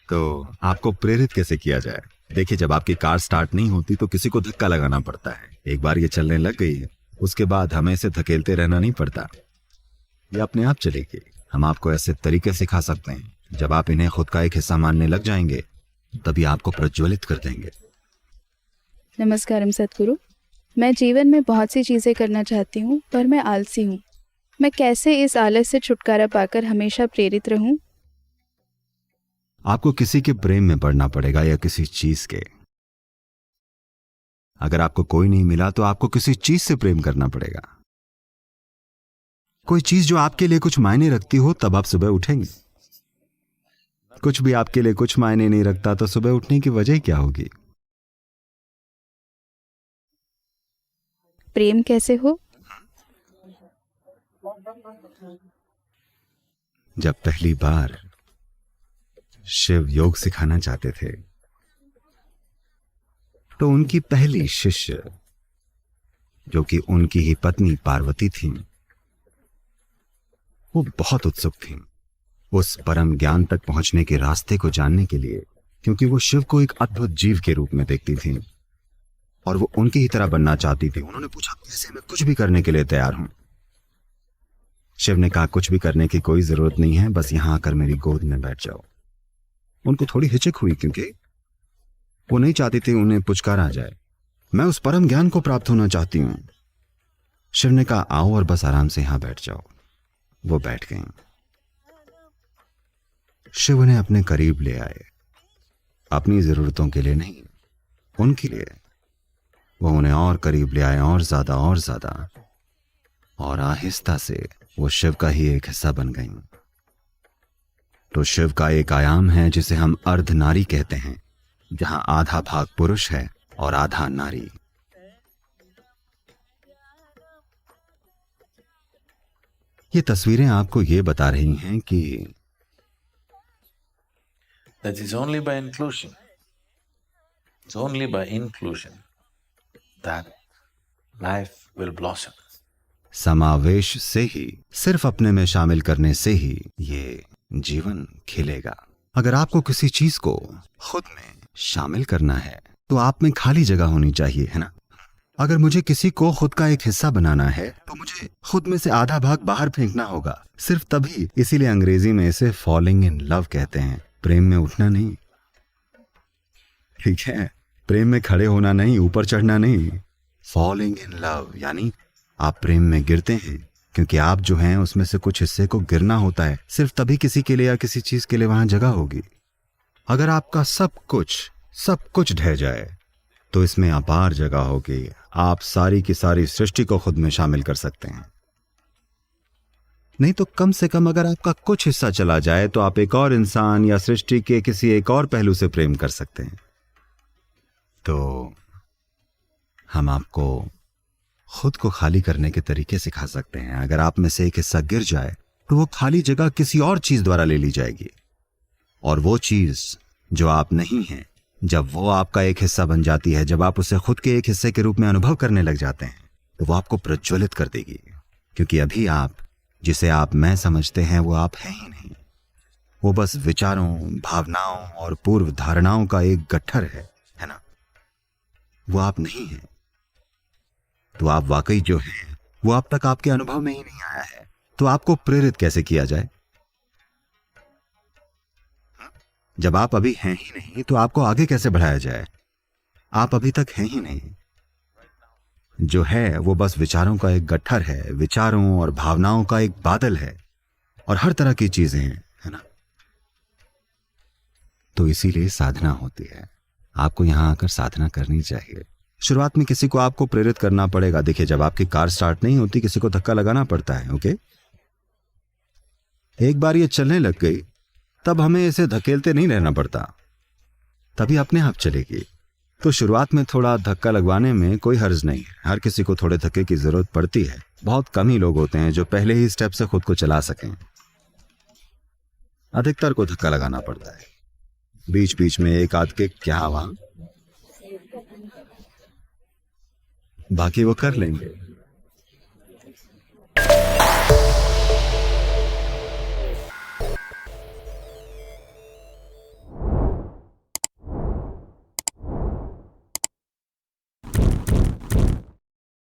तो आपको प्रेरित कैसे किया जाए? देखिए, जब आपकी कार स्टार्ट नहीं होती तो किसी को धक्का लगाना पड़ता है। एक बार ये चलने लग गई है, उसके बाद हमें इसे धकेलते रहना नहीं पड़ता, ये अपने आप चलेगी। हम आपको ऐसे तरीके सिखा सकते हैं, जब आप इन्हें खुद का एक हिस्सा मानने लग जाएंगे तभी आपको प्रज्वलित कर देंगे। नमस्कारम सतगुरु। मैं जीवन में बहुत सी चीज़ें करना चाहती हूँ, पर मैं आलसी हूँ। मैं कैसे इस आलस से छुटकारा पाकर हमेशा प्रेरित रहूं? आपको किसी के प्रेम में पड़ना पड़ेगा या किसी चीज के। अगर आपको कोई नहीं मिला तो आपको किसी चीज से प्रेम करना पड़ेगा। कोई चीज जो आपके लिए कुछ मायने रखती हो, तब आप सुबह उठेंगे। कुछ भी आपके लिए कुछ मायने नहीं रखता तो सुबह उठने की वजह क्या होगी? प्रेम कैसे हो? जब पहली बार शिव योग सिखाना चाहते थे तो उनकी पहली शिष्य, जो कि उनकी ही पत्नी पार्वती थी, वो बहुत उत्सुक थी उस परम ज्ञान तक पहुंचने के रास्ते को जानने के लिए, क्योंकि वो शिव को एक अद्भुत जीव के रूप में देखती थी और वो उनकी ही तरह बनना चाहती थी। उन्होंने पूछा, कैसे? मैं कुछ भी करने के लिए तैयार हूं। शिव ने कहा, कुछ भी करने की कोई जरूरत नहीं है, बस यहां आकर मेरी गोद में बैठ जाओ। उनको थोड़ी हिचक हुई, क्योंकि वो नहीं चाहती थी उन्हें पुचकार आ जाए। मैं उस परम ज्ञान को प्राप्त होना चाहती हूं। शिव ने कहा, आओ और बस आराम से यहां बैठ जाओ। वो बैठ गईं। शिव उन्हें अपने करीब ले आए, अपनी जरूरतों के लिए नहीं, उनके लिए। वो उन्हें और करीब ले आए, और ज्यादा, और आहिस्ता से वो शिव का ही एक हिस्सा बन गईं। तो शिव का एक आयाम है जिसे हम अर्ध नारी कहते हैं, जहां आधा भाग पुरुष है और आधा नारी। ये तस्वीरें आपको ये बता रही हैं कि That is only by inclusion. It's only by inclusion that life will blossom. समावेश से ही, सिर्फ अपने में शामिल करने से ही ये जीवन खिलेगा। अगर आपको किसी चीज को खुद में शामिल करना है तो आप में खाली जगह होनी चाहिए, है ना? अगर मुझे किसी को खुद का एक हिस्सा बनाना है तो मुझे खुद में से आधा भाग बाहर फेंकना होगा, सिर्फ तभी। इसीलिए अंग्रेजी में इसे फॉलिंग इन लव कहते हैं, प्रेम में उठना नहीं। ठीक है, प्रेम में खड़े होना नहीं, ऊपर चढ़ना नहीं। फॉलिंग इन लव यानी आप प्रेम में गिरते हैं, क्योंकि आप जो हैं उसमें से कुछ हिस्से को गिरना होता है, सिर्फ तभी किसी के लिए या किसी चीज के लिए वहां जगह होगी। अगर आपका सब कुछ ढह जाए तो इसमें अपार जगह होगी। आप सारी की सारी सृष्टि को खुद में शामिल कर सकते हैं। नहीं तो कम से कम अगर आपका कुछ हिस्सा चला जाए तो आप एक और इंसान या सृष्टि के किसी एक और पहलू से प्रेम कर सकते हैं। तो हम आपको खुद को खाली करने के तरीके सिखा सकते हैं। अगर आप में से एक हिस्सा गिर जाए तो वो खाली जगह किसी और चीज द्वारा ले ली जाएगी, और वो चीज जो आप नहीं हैं, जब वो आपका एक हिस्सा बन जाती है, जब आप उसे खुद के एक हिस्से के रूप में अनुभव करने लग जाते हैं, तो वो आपको प्रज्वलित कर देगी। क्योंकि अभी आप जिसे आप मैं समझते हैं वो आप हैं ही नहीं। वो बस विचारों, भावनाओं और पूर्व धारणाओं का एक गट्ठर है ना? वो आप नहीं हैं। तो आप वाकई जो हैं वो अब तक आपके अनुभव में ही नहीं आया है। तो आपको प्रेरित कैसे किया जाए? जब आप अभी हैं ही नहीं तो आपको आगे कैसे बढ़ाया जाए? आप अभी तक हैं ही नहीं। जो है वो बस विचारों का एक गट्ठर है, विचारों और भावनाओं का एक बादल है, और हर तरह की चीजें हैं, है ना? तो इसीलिए साधना होती है। आपको यहां आकर साधना करनी चाहिए। शुरुआत में किसी को आपको प्रेरित करना पड़ेगा। देखिए, जब आपकी कार स्टार्ट नहीं होती किसी को धक्का लगाना पड़ता है। ओके, एक बार ये चलने लग गई तब हमें इसे धकेलते नहीं रहना पड़ता, तभी अपने आप चलेगी। तो शुरुआत में थोड़ा धक्का लगवाने में कोई हर्ज नहीं है। हर किसी को थोड़े धक्के की जरूरत पड़ती है। बहुत कम ही लोग होते हैं जो पहले ही स्टेप से खुद को चला सकें। अधिकतर को धक्का लगाना पड़ता है। बीच बीच में एक आध के क्या वहां, बाकी वो कर लेंगे।